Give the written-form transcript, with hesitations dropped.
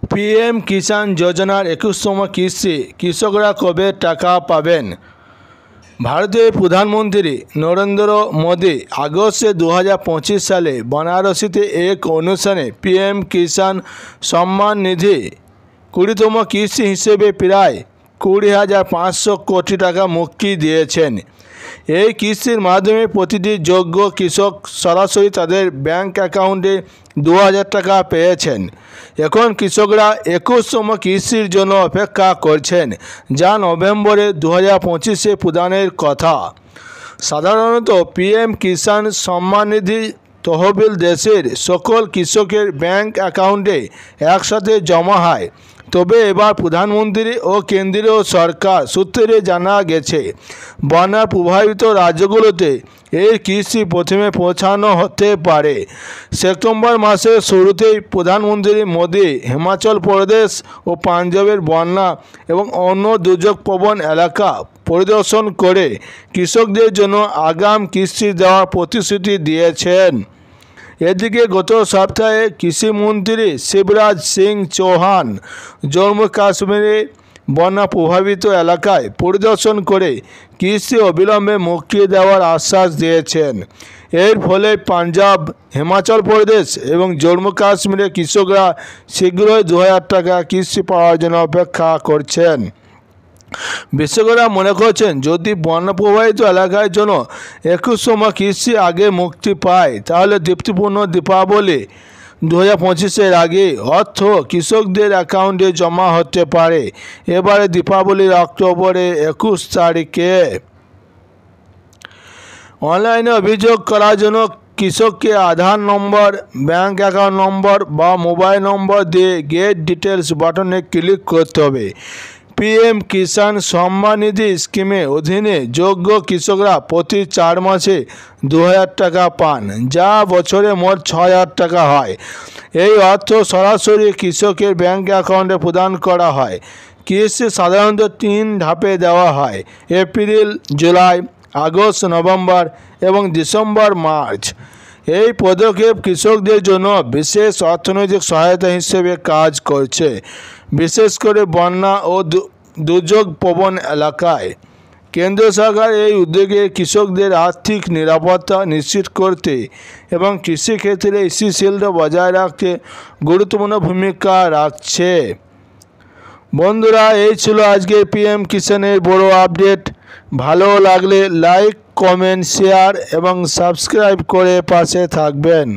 PM কিষাণ যোজনার 21তম কিস্তি কৃষকরা কবে টাকা পাবেন? ভারতের প্রধানমন্ত্রী নরেন্দ্র মোদী আগস্টে 2025 সালে বারাণসীতে এক অনুষ্ঠানে পিএম কিষাণ সম্মান নিধি 20তম কিস্তি হিসেবে প্রায় 20,500 কোটি টাকা মুক্তি দিয়েছেন। এই কিস্তির মাধ্যমে প্রতিটি যোগ্য কৃষক সরাসরি তাদের ব্যাংক অ্যাকাউন্টে 2,000 টাকা পেয়েছেন। এখন কৃষকরা 21তম কিস্তির জন্য অপেক্ষা করছেন, যা নভেম্বরে 2025-এ প্রদানের কথা। সাধারণত পিএম কিষাণ সম্মান নিধি তহবিল দেশের সকল কৃষকের ব্যাংক অ্যাকাউন্টে একসাথে জমা হয়। তবে এবার প্রধানমন্ত্রী ও কেন্দ্রীয় সরকার সূত্রে জানা গেছে, বন্যা প্রভাবিত রাজ্যগুলোতে এই কিস্তি প্রথমে পৌঁছানো হতে পারে। সেপ্টেম্বর মাসের শুরুতেই প্রধানমন্ত্রী মোদী হিমাচল প্রদেশ ও পাঞ্জাবের বন্যা এবং অন্য দুর্যোগপ্রবণ এলাকা পরিদর্শন করে কৃষকদের জন্য আগাম কিস্তি দেওয়ার প্রতিশ্রুতি দিয়েছেন। এদিকে গত সপ্তাহে কৃষিমন্ত্রী শিবরাজ সিং চৌহান জম্মু কাশ্মীরে বন্যা প্রভাবিত এলাকায় পরিদর্শন করে কিস্তি অবিলম্বে মুক্তি দেওয়ার আশ্বাস দিয়েছেন। এর ফলে পাঞ্জাব, হিমাচল প্রদেশ এবং জম্মু কাশ্মীরের কৃষকরা শীঘ্রই 2,000 টাকা কিস্তি পাওয়ার জন্য অপেক্ষা করছেন। বিশেষজ্ঞরা মনে করছেন, যদি বন্যা প্রভাবিত এলাকার জন্য 21তম কিস্তি আগে মুক্তি পায়, তাহলে তৃপ্তিপূর্ণ দীপাবলি 2025-এর আগে অর্থ কৃষকদের অ্যাকাউন্টে জমা হতে পারে। এবারে দীপাবলির অক্টোবরের 21 তারিখে অনলাইনে অভিযোগ করার জন্য কৃষককে আধার নম্বর, ব্যাংক অ্যাকাউন্ট নম্বর বা মোবাইল নম্বর দিয়ে গেট ডিটেলস বাটনে ক্লিক করতে হবে। পিএম কিষাণ সম্মান নিধি স্কিমের অধীনে যোগ্য কৃষকরা প্রতি 4 মাসে 2,000 টাকা পান, যা বছরে মোট 6,000 টাকা হয়। এই অর্থ সরাসরি কৃষকের ব্যাংক অ্যাকাউন্টে প্রদান করা হয়। কিস্তি সাধারণত 3 ধাপে দেওয়া হয়: এপ্রিল, জুলাই, আগস্ট, নভেম্বর এবং ডিসেম্বর, মার্চ। এই পদক্ষেপ কৃষকদের জন্য বিশেষ অর্থনৈতিক সহায়তা হিসেবে কাজ করছে, বিশেষ করে বন্যা ও দুর্যোগপ্রবণ এলাকায়। কেন্দ্র সরকার এই উদ্যোগে কৃষকদের আর্থিক নিরাপত্তা নিশ্চিত করতে এবং কৃষিক্ষেত্রে স্থিতিশীলতা বজায় রাখতে গুরুত্বপূর্ণ ভূমিকা রাখছে। বন্ধুরা, এই ছিল আজকে পিএম কিষাণের বড় আপডেট। ভালো লাগলে লাইক, কমেন্ট, শেয়ার এবং সাবস্ক্রাইব করে পাশে থাকবেন।